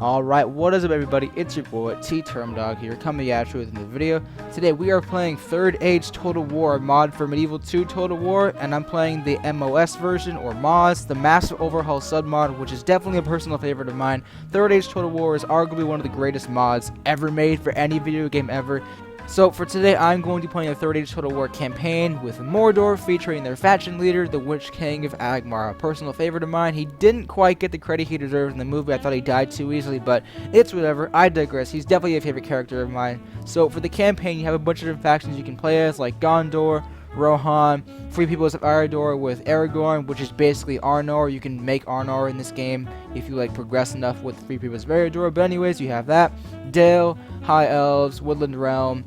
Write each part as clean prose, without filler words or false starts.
Alright, what is up everybody, it's your boy TTurmDawg here, coming at you with another video. Today we are playing Third Age Total War mod for Medieval 2 Total War, and I'm playing the MOS version, or MOS, the Massive Overhaul submod, which is definitely a personal favorite of mine. Third Age Total War is arguably one of the greatest mods ever made for any video game ever. So for today, I'm going to be playing the Third Age Total War campaign with Mordor, featuring their faction leader, the Witch King of Angmar, a personal favorite of mine. He didn't quite get the credit he deserved in the movie. I thought he died too easily, but it's whatever. I digress. He's definitely a favorite character of mine. So for the campaign, you have a bunch of different factions you can play as, like Gondor, Rohan, Free Peoples of Arador with Aragorn, which is basically Arnor. You can make Arnor in this game if you like progress enough with Free Peoples of Arador. But anyways, you have that. Dale, High Elves, Woodland Realm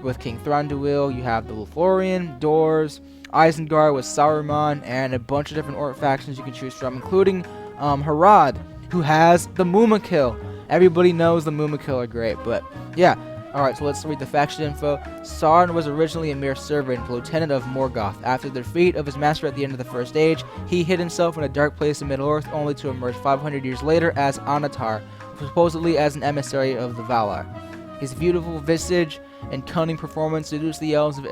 with King Thranduil. You have the Lothlorien, Dors, Isengard with Saruman, and a bunch of different orc factions you can choose from, including Harad, who has the Mumakil. Everybody knows the Mumakil are great, but yeah. Alright, so let's read the faction info. Sauron was originally a mere servant, lieutenant of Morgoth. After the defeat of his master at the end of the First Age, he hid himself in a dark place in Middle-earth, only to emerge 500 years later as Anatar, supposedly as an emissary of the Valar. His beautiful visage and cunning performance seduced the elves of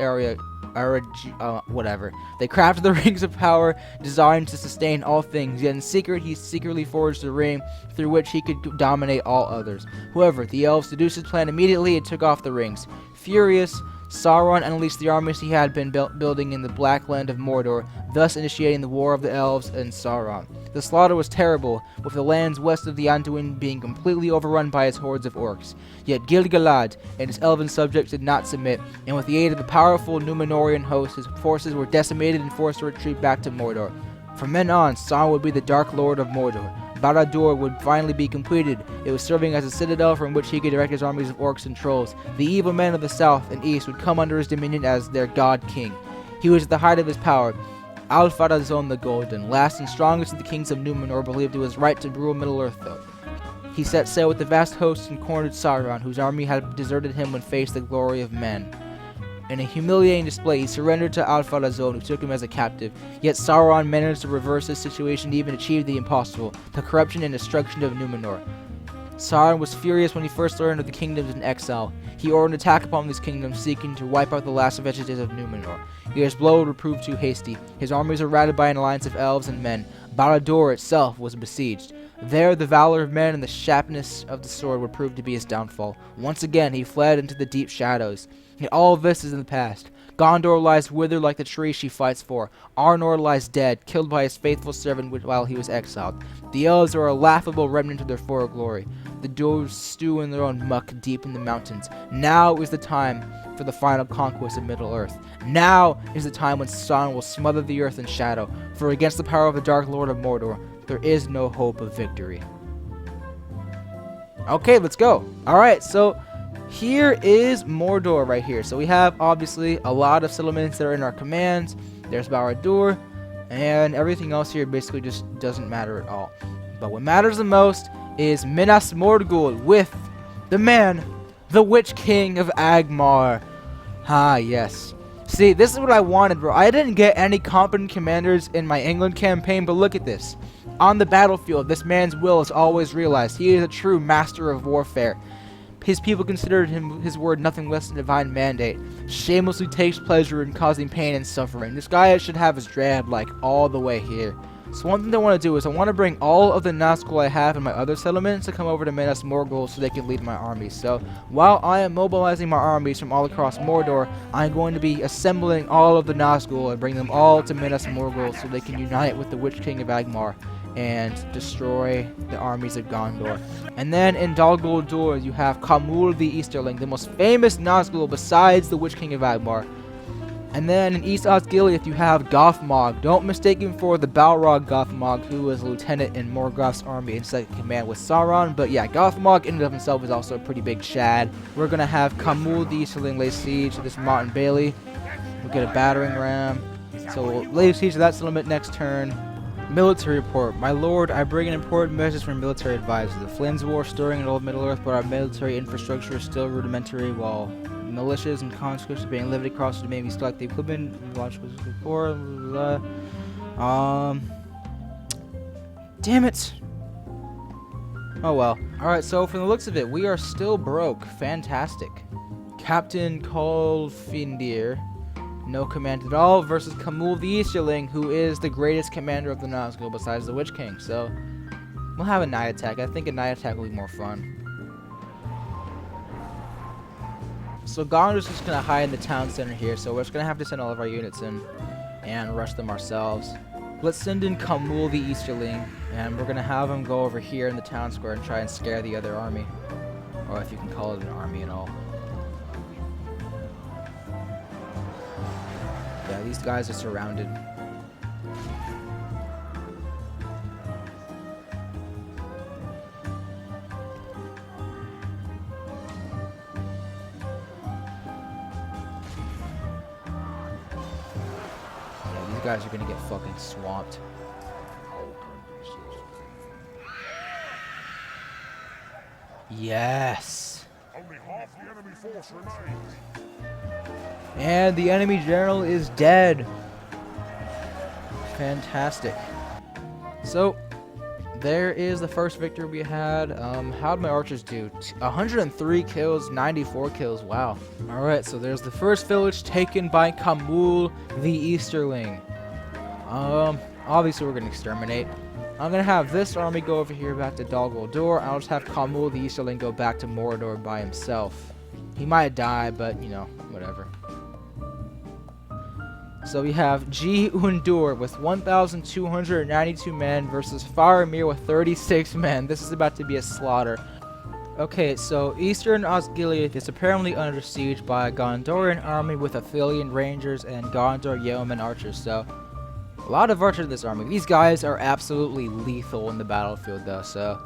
whatever. They crafted the rings of power designed to sustain all things, yet in secret he secretly forged a ring through which he could dominate all others. However, the elves seduced his plan immediately and took off the rings. Furious, Sauron unleashed the armies he had been building in the Black Land of Mordor, thus initiating the War of the Elves and Sauron. The slaughter was terrible, with the lands west of the Anduin being completely overrun by its hordes of orcs. Yet Gil-galad and his elven subjects did not submit, and with the aid of the powerful Númenórean host, his forces were decimated and forced to retreat back to Mordor. From then on, Sauron would be the Dark Lord of Mordor. Barad-dûr would finally be completed. It was serving as a citadel from which he could direct his armies of orcs and trolls. The evil men of the south and east would come under his dominion as their god king. He was at the height of his power. Al-Farazon the Golden, last and strongest of the kings of Númenor, believed it was right to rule Middle-earth, though. He set sail with the vast host and cornered Sauron, whose army had deserted him when faced the glory of men. In a humiliating display, he surrendered to Al-Farazon, who took him as a captive. Yet Sauron managed to reverse this situation and even achieve the impossible, the corruption and destruction of Númenor. Sauron was furious when he first learned of the kingdoms in exile. He ordered an attack upon these kingdoms, seeking to wipe out the last vestiges of Númenor. Yet his blow would prove too hasty. His armies were routed by an alliance of elves and men. Barad-dûr itself was besieged. There, the valor of men and the sharpness of the sword would prove to be his downfall. Once again, he fled into the deep shadows. Yet all of this is in the past. Gondor lies withered like the tree she fights for. Arnor lies dead, killed by his faithful servant while he was exiled. The elves are a laughable remnant of their former glory. The dwarves stew in their own muck deep in the mountains. Now is the time for the final conquest of Middle-earth. Now is the time when Sauron will smother the earth in shadow, for against the power of the Dark Lord of Mordor, there is no hope of victory. Okay, let's go. Alright, so here is Mordor right here. So we have, obviously, a lot of settlements that are in our commands. There's Barad-dûr, and everything else here basically just doesn't matter at all. But what matters the most is Minas Morgul with the man, the Witch King of Angmar. Ah, yes. See, this is what I wanted, bro. I didn't get any competent commanders in my England campaign, but look at this. On the battlefield, this man's will is always realized. He is a true master of warfare. His people considered his word nothing less than divine mandate. Shamelessly takes pleasure in causing pain and suffering. This guy should have his drab, like, all the way here. So one thing I want to do is I want to bring all of the Nazgul I have in my other settlements to come over to Minas Morgul so they can lead my armies. So while I am mobilizing my armies from all across Mordor, I'm going to be assembling all of the Nazgul and bring them all to Minas Morgul so they can unite with the Witch King of Angmar and destroy the armies of Gondor. And then in Dol Guldur, you have Khamûl the Easterling, the most famous Nazgul besides the Witch King of Angmar. And then in East Osgiliath, you have Gothmog. Don't mistake him for the Balrog Gothmog, who was a lieutenant in Morgoth's army in second command with Sauron. But yeah, Gothmog in and of himself is also a pretty big shad. We're going to have Khamûl the Easterling lay siege to this Mountain Bailey. We'll get a battering ram. So we'll lay siege to that settlement next turn. Military report. My lord, I bring an important message from military advisor. The flames of war stirring in old Middle-earth, but our military infrastructure is still rudimentary, while militias and conscripts are being lived across the domain. We select the equipment we launched before. Damn it! Oh well. Alright, so from the looks of it, we are still broke. Fantastic. Captain Kolfindir, no command at all, versus Kamul the Easterling, who is the greatest commander of the Nazgul besides the Witch King. So, we'll have a night attack. I think a night attack will be more fun. So Gondor's just going to hide in the town center here, so we're just going to have to send all of our units in and rush them ourselves. Let's send in Kamul the Easterling, and we're going to have him go over here in the town square and try and scare the other army. Or if you can call it an army at all. Yeah, these guys are surrounded. Yeah, these guys are gonna get fucking swamped. Yes! Only half the enemy force remains. And the enemy general is dead. Fantastic. So, there is the first victory we had. How'd my archers do? 103 kills, 94 kills. Wow. Alright, so there's the first village taken by Kamul the Easterling. Obviously we're going to exterminate. I'm going to have this army go over here back to Dol Guldur. I'll just have Kamul the Easterling go back to Mordor by himself. He might die, but, you know, whatever. So we have G. Undur with 1,292 men versus Faramir with 36 men. This is about to be a slaughter. Okay, so Eastern Osgiliath is apparently under siege by a Gondorian army with Athelian Rangers and Gondor Yeoman archers. So, a lot of archers in this army. These guys are absolutely lethal in the battlefield though, so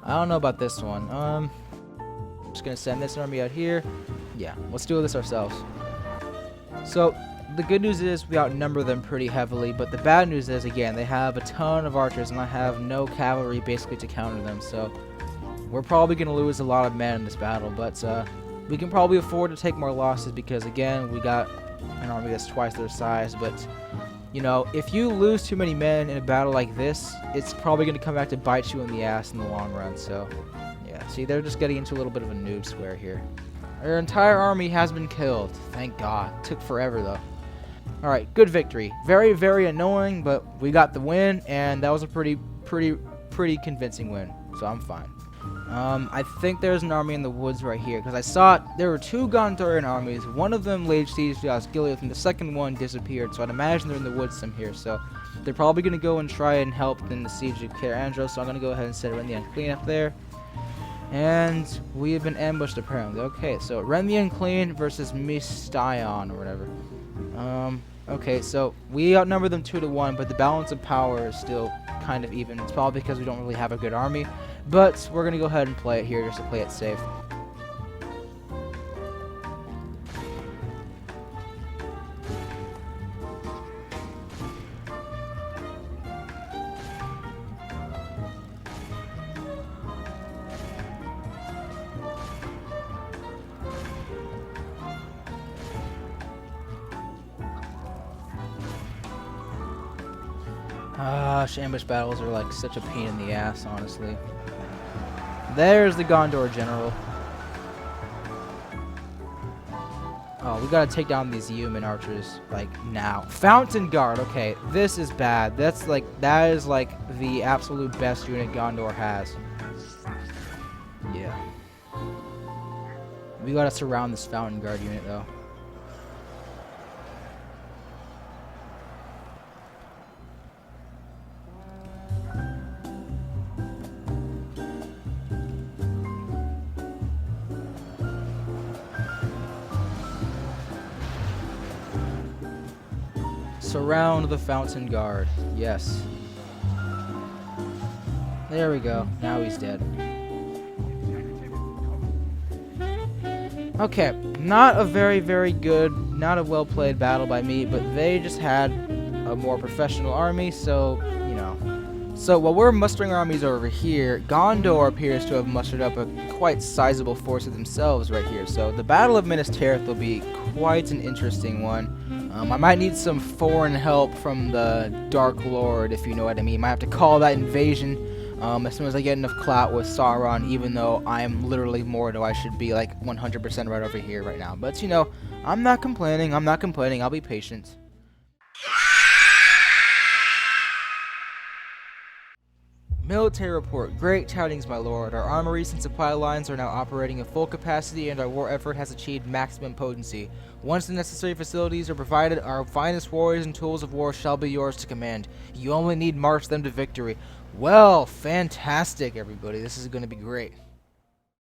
I don't know about this one. Just gonna send this army out here. Yeah, let's do this ourselves. So, the good news is we outnumber them pretty heavily, but the bad news is, again, they have a ton of archers and I have no cavalry basically to counter them, so we're probably going to lose a lot of men in this battle, but we can probably afford to take more losses because, again, we got an army that's twice their size, but, you know, if you lose too many men in a battle like this, it's probably going to come back to bite you in the ass in the long run, so, yeah. See, they're just getting into a little bit of a noob square here. Our entire army has been killed. Thank God. Took forever, though. Alright, good victory. Very, very annoying, but we got the win, and that was a pretty convincing win, so I'm fine. I think there's an army in the woods right here, because I saw it. There were two Gondorian armies. One of them laid siege to Osgiliath, and the second one disappeared, so I'd imagine they're in the woods some here, so they're probably going to go and try and help in the siege of Caer Andros, so I'm going to go ahead and set Ren the Unclean up there. And we have been ambushed, apparently. Okay, so Ren the Unclean versus Mistaion, or whatever. Okay, so we outnumber them 2-1, but the balance of power is still kind of even. It's probably because we don't really have a good army, but we're going to go ahead and play it here just to play it safe. Ambush battles are like such a pain in the ass, honestly. There's the Gondor general. Oh, we gotta take down these human archers, like, now. Fountain Guard, okay, this is bad. That is like the absolute best unit Gondor has. Yeah. We gotta surround this Fountain Guard unit, though. Surround the Fountain Guard. Yes. There we go. Now he's dead. Okay. Not a very, very good, not a well-played battle by me, but they just had a more professional army, so, you know. So, while we're mustering armies over here, Gondor appears to have mustered up a quite sizable force of themselves right here. So, the Battle of Minas Tirith will be quite an interesting one. I might need some foreign help from the Dark Lord, if you know what I mean. Might have to call that invasion As soon as I get enough clout with Sauron, even though I'm literally Mordor, I should be like 100% right over here right now. But, you know, I'm not complaining. I'll be patient. Military report. Great tidings, my lord. Our armories and supply lines are now operating at full capacity, and our war effort has achieved maximum potency. Once the necessary facilities are provided, our finest warriors and tools of war shall be yours to command. You only need march them to victory. Well, fantastic, everybody. This is going to be great.